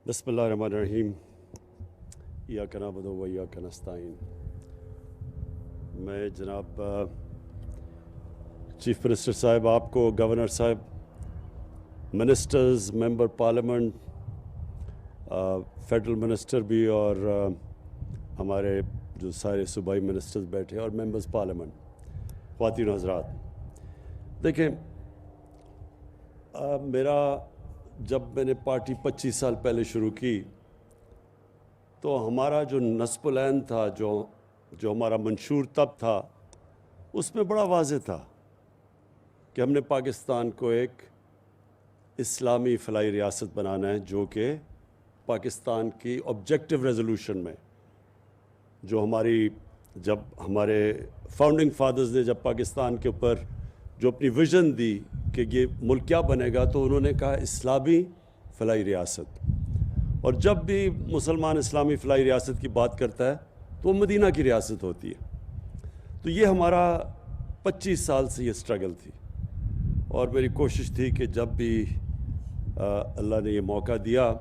بسم اللہ الرحمن الرحیم ایاک نعبد و ایاک نستعین۔ میں جناب چیف منسٹر صاحب، آپ کو، گورنر صاحب، ministers, member parliament, federal minister بھی، اور ہمارے جو سارے صوبائی منسٹرز بیٹھے اور ممبرز پارلیمنٹ، خواتین و حضرات، دیکھیں جب میں نے پارٹی 25 سال پہلے شروع کی تو ہمارا جو نصب العین تھا، جو ہمارا منشور تب تھا، اس میں بڑا واضح تھا کہ ہم نے پاکستان کو ایک اسلامی فلاحی ریاست بنانا ہے، جو کہ پاکستان کی آبجیکٹو ریزولوشن میں جو جب ہمارے فاؤنڈنگ فادرز نے جب پاکستان کے اوپر جو اپنی ویژن دی کہ یہ ملک کیا بنے گا، تو انہوں نے کہا اسلامی فلاحی ریاست۔ اور جب بھی مسلمان اسلامی فلاحی ریاست کی بات کرتا ہے تو وہ مدینہ کی ریاست ہوتی ہے۔ تو یہ ہمارا 25 سال سے یہ سٹرگل تھی، اور میری کوشش تھی کہ جب بھی اللہ نے یہ موقع دیا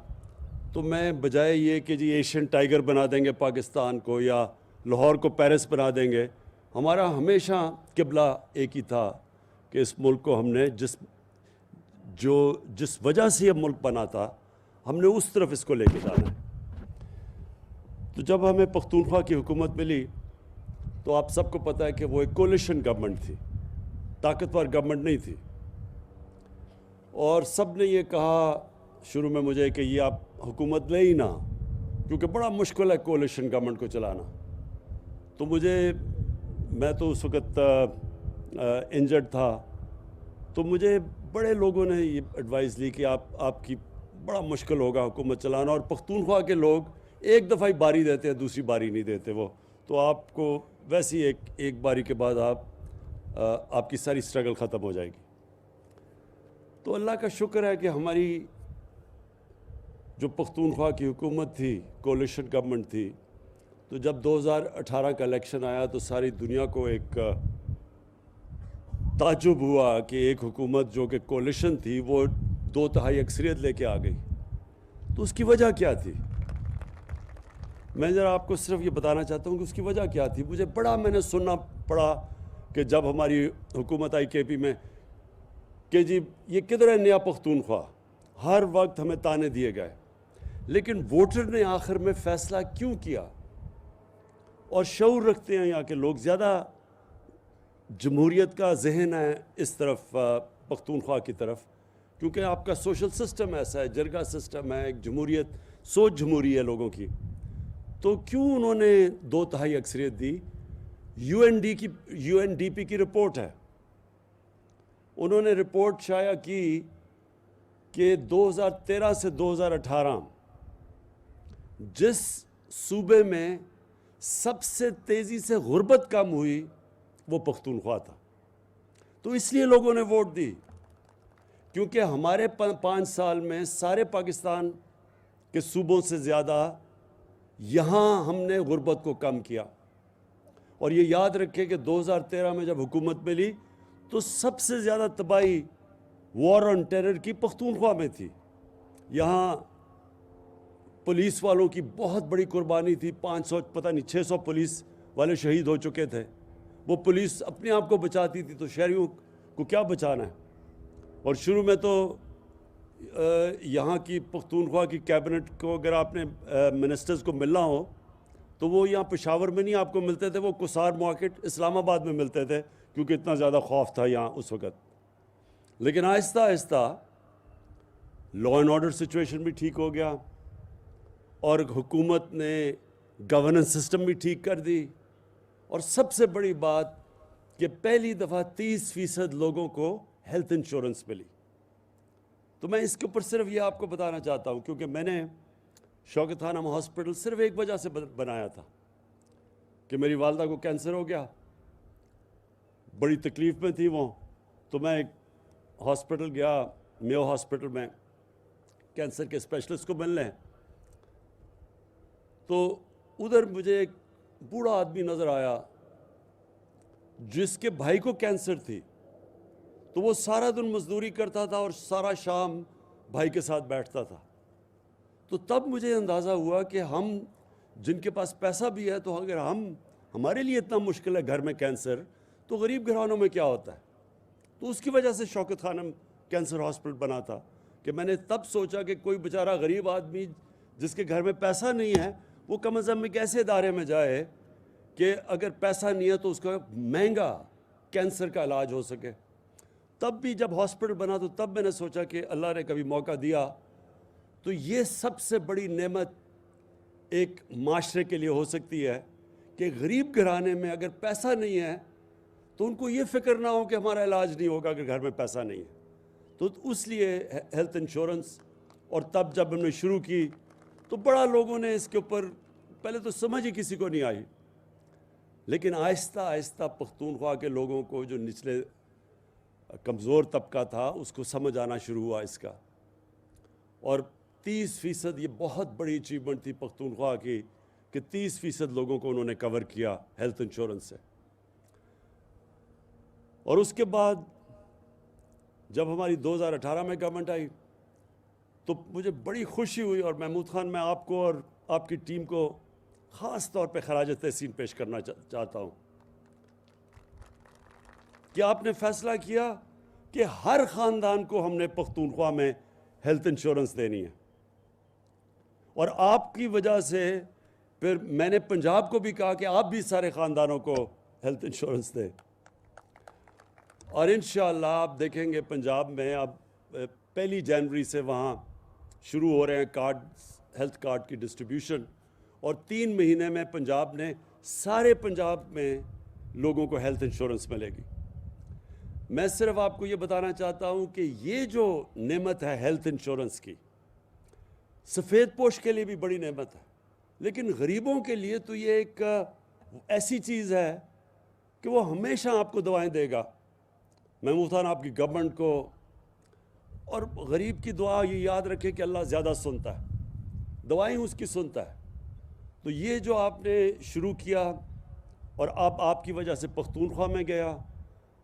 تو میں بجائے یہ کہ جی ایشین ٹائیگر بنا دیں گے پاکستان کو یا لاہور کو پیرس بنا دیں گے، ہمارا ہمیشہ قبلہ ایک ہی تھا کہ اس ملک کو ہم نے جس وجہ سے یہ ملک بنا تھا، ہم نے اس طرف اس کو لے کے جانا ہے۔ تو جب ہمیں پختونخوا کی حکومت ملی تو آپ سب کو پتہ ہے کہ وہ ایک کولیشن گورنمنٹ تھی، طاقتور گورنمنٹ نہیں تھی، اور سب نے یہ کہا شروع میں مجھے کہ یہ آپ حکومت لے ہی نہ، کیونکہ بڑا مشکل ہے کولیشن گورنمنٹ کو چلانا۔ تو میں تو اس وقت انجرڈ تھا، تو مجھے بڑے لوگوں نے یہ ایڈوائز لی کہ آپ کی بڑا مشکل ہوگا حکومت چلانا، اور پختونخوا کے لوگ ایک دفعہ ہی باری دیتے ہیں، دوسری باری نہیں دیتے وہ، تو آپ کو ویسی ایک باری کے بعد آپ کی ساری سٹرگل ختم ہو جائے گی۔ تو اللہ کا شکر ہے کہ ہماری جو پختونخوا کی حکومت تھی، کولیشن گورنمنٹ تھی، تو جب 2018 کا الیکشن آیا تو ساری دنیا کو ایک تعجب ہوا کہ ایک حکومت جو کہ کولیشن تھی وہ 2/3 اکثریت لے کے آ گئی۔ تو اس کی وجہ کیا تھی؟ میں ذرا آپ کو صرف یہ بتانا چاہتا ہوں کہ اس کی وجہ کیا تھی۔ میں نے سننا پڑا کہ جب ہماری حکومت آئی کے پی میں کہ جی یہ کدھر ہے نیا پختونخوا، ہر وقت ہمیں تانے دیے گئے، لیکن ووٹر نے آخر میں فیصلہ کیوں کیا؟ اور شعور رکھتے ہیں یہاں کے لوگ، زیادہ جمہوریت کا ذہن ہے اس طرف پختونخوا کی طرف، کیونکہ آپ کا سوشل سسٹم ایسا ہے، جرگہ سسٹم ہے، ایک جمہوریت، سوچ جمہوری ہے لوگوں کی۔ تو کیوں انہوں نے 2/3 اکثریت دی؟ یو این ڈی پی کی رپورٹ ہے، انہوں نے رپورٹ شائع کی کہ 2013 سے 2018 جس صوبے میں سب سے تیزی سے غربت کم ہوئی وہ پختونخوا تھا۔ تو اس لیے لوگوں نے ووٹ دی، کیونکہ ہمارے 5 سال میں سارے پاکستان کے صوبوں سے زیادہ یہاں ہم نے غربت کو کم کیا۔ اور یہ یاد رکھیں کہ 2013 میں جب حکومت ملی تو سب سے زیادہ تباہی وار آن ٹیرر کی پختونخوا میں تھی۔ یہاں پولیس والوں کی بہت بڑی قربانی تھی، 600 پولیس والے شہید ہو چکے تھے۔ وہ پولیس اپنے آپ کو بچاتی تھی، تو شہریوں کو کیا بچانا ہے؟ اور شروع میں تو یہاں کی پختونخوا کی کیبنٹ کو اگر آپ نے منسٹرز کو ملنا ہو تو وہ یہاں پشاور میں نہیں آپ کو ملتے تھے، وہ کسار مارکیٹ اسلام آباد میں ملتے تھے، کیونکہ اتنا زیادہ خوف تھا یہاں اس وقت۔ لیکن آہستہ آہستہ لا اینڈ آرڈر سچویشن بھی ٹھیک ہو گیا، اور حکومت نے گورننس سسٹم بھی ٹھیک کر دی، اور سب سے بڑی بات کہ پہلی دفعہ 30% لوگوں کو ہیلتھ انشورنس ملی۔ تو میں اس کے اوپر صرف یہ آپ کو بتانا چاہتا ہوں، کیونکہ میں نے شوکت خانم ہاسپٹل صرف ایک وجہ سے بنایا تھا کہ میری والدہ کو کینسر ہو گیا، بڑی تکلیف میں تھی وہ، تو میں ایک ہاسپٹل گیا، میو ہاسپٹل میں، کینسر کے اسپیشلسٹ کو ملنے، تو ادھر مجھے ایک بوڑھا آدمی نظر آیا جس کے بھائی کو کینسر تھی، تو وہ سارا دن مزدوری کرتا تھا اور سارا شام بھائی کے ساتھ بیٹھتا تھا۔ تو تب مجھے اندازہ ہوا کہ ہم جن کے پاس پیسہ بھی ہے، تو اگر ہمارے لیے اتنا مشکل ہے گھر میں کینسر، تو غریب گھرانوں میں کیا ہوتا ہے. تو اس کی وجہ سے شوکت خانم کینسر ہاسپٹل بنا تھا کہ میں نے تب سوچا کہ کوئی بیچارہ غریب آدمی جس کے گھر میں پیسہ نہیں ہے، وہ کم از کم ایک ایسے ادارے میں جائے کہ اگر پیسہ نہیں ہے تو اس کا مہنگا کینسر کا علاج ہو سکے. تب بھی جب ہاسپٹل بنا تو تب میں نے سوچا کہ اللہ نے کبھی موقع دیا تو یہ سب سے بڑی نعمت ایک معاشرے کے لیے ہو سکتی ہے کہ غریب گھرانے میں اگر پیسہ نہیں ہے تو ان کو یہ فکر نہ ہو کہ ہمارا علاج نہیں ہوگا اگر گھر میں پیسہ نہیں ہے. تو اس لیے ہیلتھ انشورنس، اور تب جب ہم نے شروع کی تو بڑا لوگوں نے اس کے اوپر پہلے تو سمجھ ہی کسی کو نہیں آئی، لیکن آہستہ آہستہ پختونخوا کے لوگوں کو، جو نچلے کمزور طبقہ تھا، اس کو سمجھ آنا شروع ہوا اس کا. اور 30% یہ بہت بڑی اچیومنٹ تھی پختونخوا کی کہ 30% لوگوں کو انہوں نے کور کیا ہیلتھ انشورنس سے. اور اس کے بعد جب ہماری 2018 میں گورنمنٹ آئی تو مجھے بڑی خوشی ہوئی، اور محمود خان، میں آپ کو اور آپ کی ٹیم کو خاص طور پہ خراج تحسین پیش کرنا چاہتا ہوں کہ آپ نے فیصلہ کیا کہ ہر خاندان کو ہم نے پختونخوا میں ہیلتھ انشورنس دینی ہے. اور آپ کی وجہ سے پھر میں نے پنجاب کو بھی کہا کہ آپ بھی سارے خاندانوں کو ہیلتھ انشورنس دیں. اور انشاءاللہ آپ دیکھیں گے پنجاب میں اب 1 جنوری سے وہاں شروع ہو رہے ہیں ہیلتھ کارڈ کی ڈسٹریبیوشن، اور 3 مہینے میں پنجاب نے سارے پنجاب میں لوگوں کو ہیلتھ انشورنس ملے گی. میں صرف آپ کو یہ بتانا چاہتا ہوں کہ یہ جو نعمت ہے ہیلتھ انشورنس کی، سفید پوش کے لیے بھی بڑی نعمت ہے، لیکن غریبوں کے لیے تو یہ ایک ایسی چیز ہے کہ وہ ہمیشہ آپ کو دوائیں دے گا. محمود خان، آپ کی گورنمنٹ کو، اور غریب کی دعا یہ یاد رکھے کہ اللہ زیادہ سنتا ہے، دعائیں اس کی سنتا ہے. تو یہ جو آپ نے شروع کیا، اور اب آپ کی وجہ سے پختونخوا میں گیا.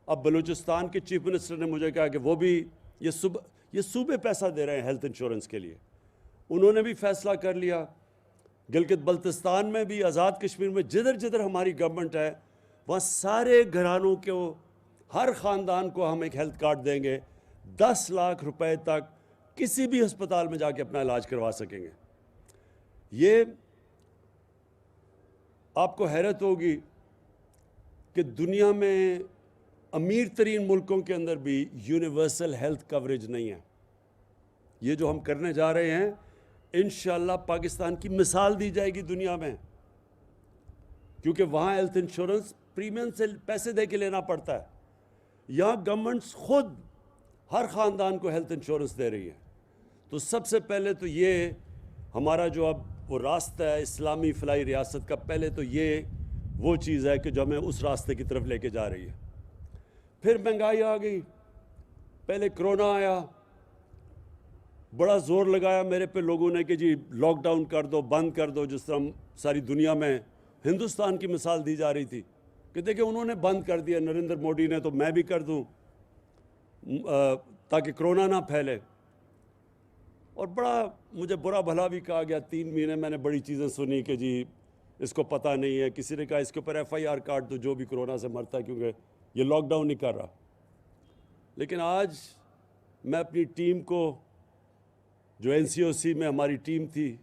اب بلوچستان کے چیف منسٹر نے مجھے کہا کہ وہ بھی یہ صوبے پیسہ دے رہے ہیں ہیلتھ انشورنس کے لیے. انہوں نے بھی فیصلہ کر لیا. گلگت بلتستان میں بھی، آزاد کشمیر میں، جدھر جدھر ہماری گورنمنٹ ہے وہاں سارے گھرانوں کو، ہر خاندان کو ہم ایک ہیلتھ کارڈ دیں گے. 10 لاکھ روپے تک کسی بھی ہسپتال میں جا کے اپنا علاج کروا سکیں گے. یہ آپ کو حیرت ہوگی کہ دنیا میں امیر ترین ملکوں کے اندر بھی یونیورسل ہیلتھ کوریج نہیں ہے. یہ جو ہم کرنے جا رہے ہیں انشاءاللہ پاکستان کی مثال دی جائے گی دنیا میں، کیونکہ وہاں ہیلتھ انشورنس پریمیم سے پیسے دے کے لینا پڑتا ہے. یہاں گورنمنٹس خود ہر خاندان کو ہیلتھ انشورنس دے رہی ہے. تو سب سے پہلے تو یہ ہمارا جو اب وہ راستہ ہے اسلامی فلاحی ریاست کا، پہلے تو یہ وہ چیز ہے کہ جو ہمیں اس راستے کی طرف لے کے جا رہی ہے. پھر مہنگائی آ گئی، پہلے کرونا آیا، بڑا زور لگایا میرے پہ لوگوں نے کہ جی لاک ڈاؤن کر دو، بند کر دو، جس طرح ساری دنیا میں ہندوستان کی مثال دی جا رہی تھی کہ دیکھیں انہوں نے بند کر دیا نریندر مودی نے، تو میں بھی کر دوں تاکہ کرونا نہ پھیلے. اور بڑا مجھے برا بھلا بھی کہا گیا. 3 مہینے میں نے بڑی چیزیں سنی کہ جی اس کو پتہ نہیں ہے. کسی نے کہا اس کے اوپر FIR کاٹ دو جو بھی کرونا سے مرتا ہے، کیونکہ یہ لاک ڈاؤن نہیں کر رہا. لیکن آج میں اپنی ٹیم کو، جو NCOC میں ہماری ٹیم تھی،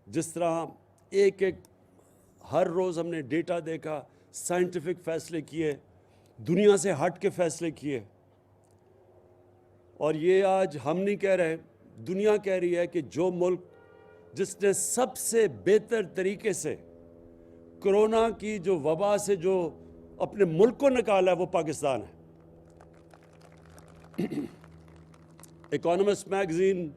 جس طرح ایک ہر روز ہم نے ڈیٹا دیکھا، سائنٹیفک فیصلے کیے، دنیا سے ہٹ کے فیصلے کیے. اور یہ آج ہم نہیں کہہ رہے، دنیا کہہ رہی ہے کہ جو ملک جس نے سب سے بہتر طریقے سے کرونا کی جو وبا سے جو اپنے ملک کو نکالا ہے وہ پاکستان ہے. اکانومسٹ میگزین،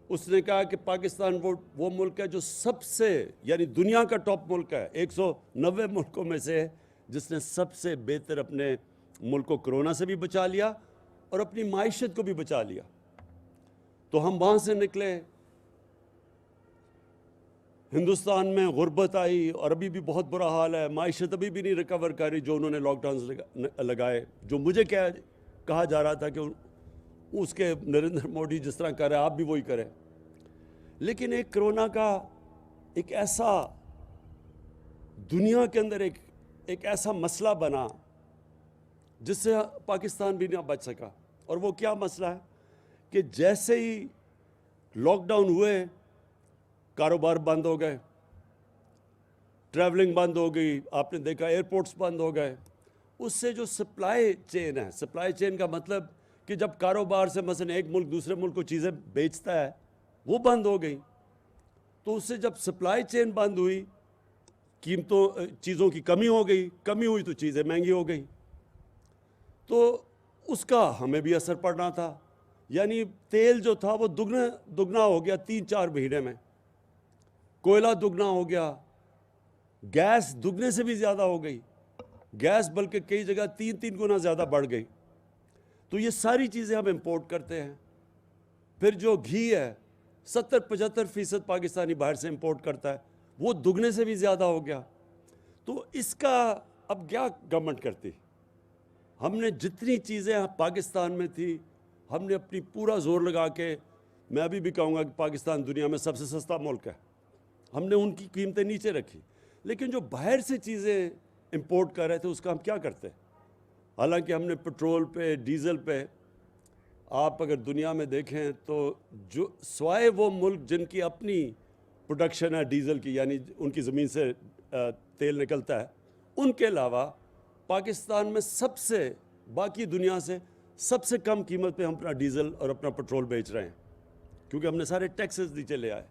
اس نے کہا کہ پاکستان وہ ملک ہے جو سب سے، یعنی دنیا کا ٹاپ ملک ہے، 190 ملکوں میں سے ہے جس نے سب سے بہتر اپنے ملک کو کرونا سے بھی بچا لیا اور اپنی معیشت کو بھی بچا لیا. تو ہم وہاں سے نکلے. ہندوستان میں غربت آئی اور ابھی بھی بہت برا حال ہے، معیشت ابھی بھی نہیں ریکور کر رہی. جو انہوں نے لاک ڈاؤنز لگائے، جو مجھے کہا جا رہا تھا کہ اس کے نریندر مودی جس طرح کر رہے ہیں آپ بھی وہی کریں. لیکن ایک کرونا کا ایک ایسا دنیا کے اندر ایک ایسا مسئلہ بنا جس سے پاکستان بھی نہ بچ سکا. اور وہ کیا مسئلہ ہے کہ جیسے ہی لاک ڈاؤن ہوئے کاروبار بند ہو گئے, ٹریولنگ بند ہو گئی, آپ نے دیکھا ایئرپورٹس بند ہو گئے. اس سے جو سپلائی چین ہے, سپلائی چین کا مطلب کہ جب کاروبار سے مثلا ایک ملک دوسرے ملک کو چیزیں بیچتا ہے وہ بند ہو گئی. تو اس سے جب سپلائی چین بند ہوئی, چیزوں کی کمی ہو گئی, کمی ہوئی تو چیزیں مہنگی ہو گئی. تو اس کا ہمیں بھی اثر پڑنا تھا. یعنی تیل جو تھا وہ دگنا ہو گیا 3-4 مہینے میں, کوئلہ دگنا ہو گیا, گیس دگنے سے بھی زیادہ ہو گئی, گیس بلکہ کئی جگہ 3 گنا زیادہ بڑھ گئی. تو یہ ساری چیزیں ہم امپورٹ کرتے ہیں. پھر جو گھی ہے 70-75% پاکستانی باہر سے امپورٹ کرتا ہے, وہ دگنے سے بھی زیادہ ہو گیا. تو اس کا اب کیا گورنمنٹ کرتی؟ ہم نے جتنی چیزیں پاکستان میں تھی ہم نے اپنی پورا زور لگا کے, میں ابھی بھی کہوں گا کہ پاکستان دنیا میں سب سے سستا ملک ہے, ہم نے ان کی قیمتیں نیچے رکھی. لیکن جو باہر سے چیزیں امپورٹ کر رہے تھے اس کا ہم کیا کرتے؟ حالانکہ ہم نے پٹرول پہ, ڈیزل پہ, آپ اگر دنیا میں دیکھیں تو جو سوائے وہ ملک جن کی اپنی پروڈکشن ہے ڈیزل کی, یعنی ان کی زمین سے تیل نکلتا ہے, ان کے علاوہ پاکستان میں سب سے, باقی دنیا سے سب سے کم قیمت پہ ہم اپنا ڈیزل اور اپنا پٹرول بیچ رہے ہیں, کیونکہ ہم نے سارے ٹیکسز نیچے لے آئے.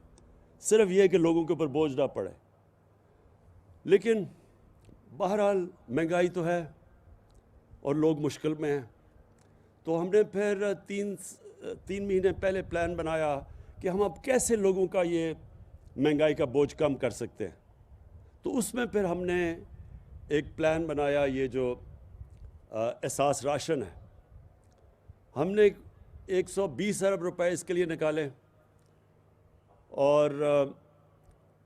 صرف یہ کہ لوگوں کے اوپر بوجھ نہ پڑے. لیکن بہرحال مہنگائی تو ہے اور لوگ مشکل میں ہیں. تو ہم نے پھر 3 مہینے پہلے پلان بنایا کہ ہم اب کیسے لوگوں کا یہ مہنگائی کا بوجھ کم کر سکتے ہیں. تو اس میں پھر ہم نے ایک پلان بنایا, یہ جو احساس راشن ہے. ہم نے 120 ارب روپے اس کے لیے نکالے اور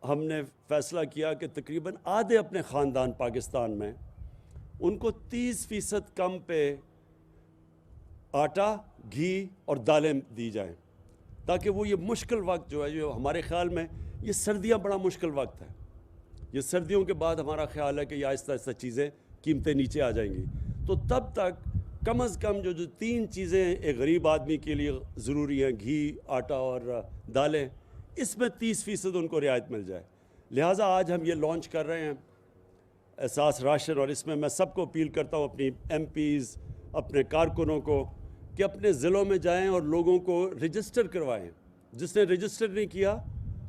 ہم نے فیصلہ کیا کہ تقریباً آدھے اپنے خاندان پاکستان میں ان کو 30% کم پہ آٹا, گھی اور دالیں دی جائیں, تاکہ وہ یہ مشکل وقت جو ہے, جو ہمارے خیال میں یہ سردیاں بڑا مشکل وقت ہے, یہ سردیوں کے بعد ہمارا خیال ہے کہ یہ آہستہ آہستہ چیزیں قیمتیں نیچے آ جائیں گی. تو تب تک کم از کم جو 3 چیزیں ایک غریب آدمی کے لیے ضروری ہیں, گھی, آٹا اور دالیں, اس میں 30% ان کو رعایت مل جائے. لہٰذا آج ہم یہ لانچ کر رہے ہیں احساس راشن, اور اس میں میں سب کو اپیل کرتا ہوں, اپنی ایم پیز, اپنے کارکنوں کو, کہ اپنے ضلعوں میں جائیں اور لوگوں کو رجسٹر کروائیں. جس نے رجسٹر نہیں کیا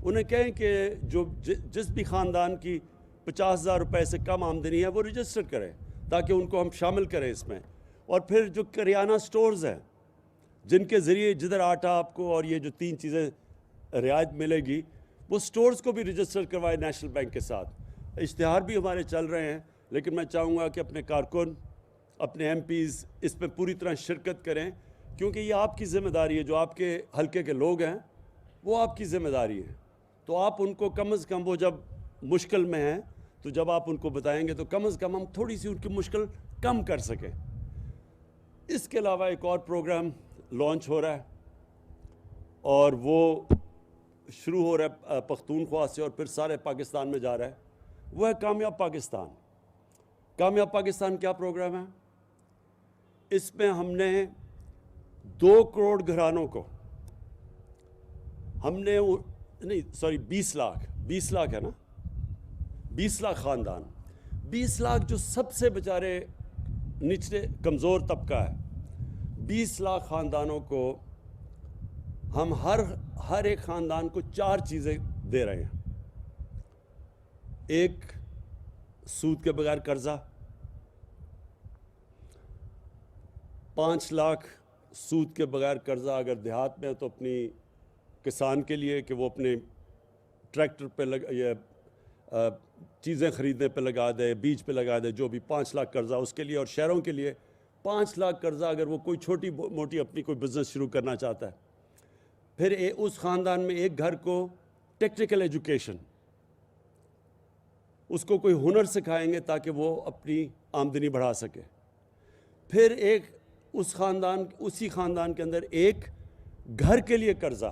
انہیں کہیں کہ جس بھی خاندان کی 50,000 روپے سے کم آمدنی ہے وہ رجسٹر کریں, تاکہ ان کو ہم شامل کریں اس میں. اور پھر جو کریانہ سٹورز ہیں جن کے ذریعے جدھر آٹا آپ کو اور یہ جو 3 چیزیں رعایت ملے گی, وہ سٹورز کو بھی رجسٹر کروائے نیشنل بینک کے ساتھ. اشتہار بھی ہمارے چل رہے ہیں, لیکن میں چاہوں گا کہ اپنے کارکن, اپنے ایم پیز اس پہ پوری طرح شرکت کریں, کیونکہ یہ آپ کی ذمہ داری ہے. جو آپ کے حلقے کے لوگ ہیں وہ آپ کی ذمہ داری ہے. تو آپ ان کو کم از کم, وہ جب مشکل میں ہیں تو جب آپ ان کو بتائیں گے تو کم از کم ہم تھوڑی سی ان کی مشکل کم کر سکیں. اس کے علاوہ ایک اور پروگرام لانچ ہو رہا ہے اور وہ شروع ہو رہا ہے پختونخوا سے اور پھر سارے پاکستان میں جا رہا ہے, وہ ہے کامیاب پاکستان. کامیاب پاکستان کیا پروگرام ہے؟ اس میں ہم نے 2 کروڑ گھرانوں کو, ہم نے 20 لاکھ ہے نا, 20 لاکھ خاندان, 20 لاکھ جو سب سے بیچارے نچلے کمزور طبقہ ہے, 20 لاکھ خاندانوں کو ہم ہر ایک خاندان کو 4 چیزیں دے رہے ہیں. ایک, سود کے بغیر قرضہ, 5 لاکھ سود کے بغیر قرضہ اگر دیہات میں ہے تو اپنی کسان کے لیے کہ وہ اپنے ٹریکٹر پہ چیزیں خریدنے پہ لگا دے, بیج پہ لگا دے, جو بھی 5 لاکھ قرضہ اس کے لیے. اور شہروں کے لیے 5 لاکھ قرضہ اگر وہ کوئی چھوٹی موٹی اپنی کوئی بزنس شروع کرنا چاہتا ہے. پھر اس خاندان میں ایک گھر کو ٹیکنیکل ایجوکیشن, اس کو کوئی ہنر سکھائیں گے تاکہ وہ اپنی آمدنی بڑھا سکے. پھر اسی خاندان کے اندر ایک گھر کے لیے قرضہ,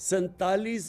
47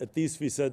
30%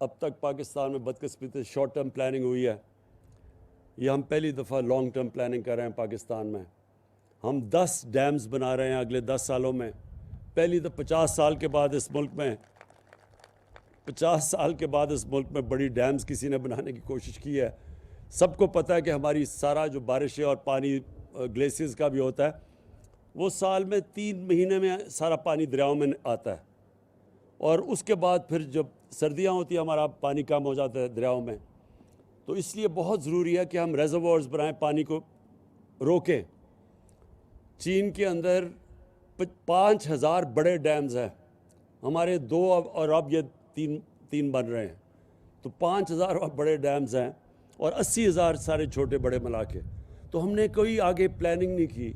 اب تک پاکستان میں بدقسمتی سے شارٹ ٹرم پلاننگ ہوئی ہے. یہ ہم پہلی دفعہ لانگ ٹرم پلاننگ کر رہے ہیں پاکستان میں. ہم 10 ڈیمز بنا رہے ہیں اگلے 10 سالوں میں. پہلی تو 50 سال کے بعد اس ملک میں بڑی ڈیمز کسی نے بنانے کی کوشش کی ہے. سب کو پتہ ہے کہ ہماری سارا جو بارشیں اور پانی گلیشیئرز کا بھی ہوتا ہے وہ سال میں 3 مہینے میں سارا پانی دریاؤں میں آتا ہے, اور اس کے بعد پھر جب سردیاں ہوتی ہیں ہمارا پانی کم ہو جاتا ہے دریاؤں میں. تو اس لیے بہت ضروری ہے کہ ہم ریزروارز بنائیں, پانی کو روکیں. چین کے اندر 5000 بڑے ڈیمز ہیں, ہمارے 2 اور اب یہ 3 بن رہے ہیں. تو 5000 بڑے ڈیمز ہیں اور 80,000 سارے چھوٹے بڑے ملا کے. تو ہم نے کوئی آگے پلاننگ نہیں کی.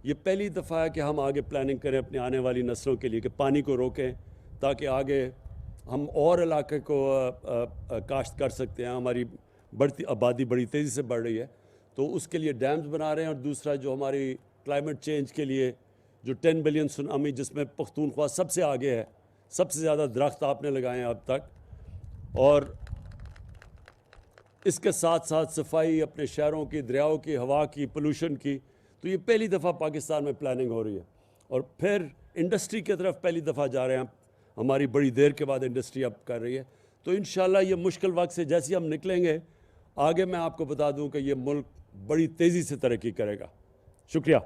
یہ پہلی دفعہ ہے کہ ہم آگے پلاننگ کریں اپنی آنے والی نسلوں کے لیے کہ پانی کو روکیں تاکہ آگے ہم اور علاقے کو کاشت کر سکتے ہیں. ہماری بڑھتی آبادی بڑی تیزی سے بڑھ رہی ہے, تو اس کے لیے ڈیمز بنا رہے ہیں. اور دوسرا جو ہماری کلائمیٹ چینج کے لیے جو 10 بلین سونامی جس میں پختونخوا سب سے آگے ہے, سب سے زیادہ درخت آپ نے لگائے ہیں اب تک, اور اس کے ساتھ ساتھ صفائی اپنے شہروں کی, دریاؤں کی, ہوا کی, پولوشن کی. تو یہ پہلی دفعہ پاکستان میں پلاننگ ہو رہی ہے. اور پھر انڈسٹری کی طرف پہلی دفعہ جا رہے ہیں. ہماری بڑی دیر کے بعد انڈسٹری اب کر رہی ہے. تو انشاءاللہ یہ مشکل وقت سے جیسے ہم نکلیں گے آگے, میں آپ کو بتا دوں کہ یہ ملک بڑی تیزی سے ترقی کرے گا. شکریہ.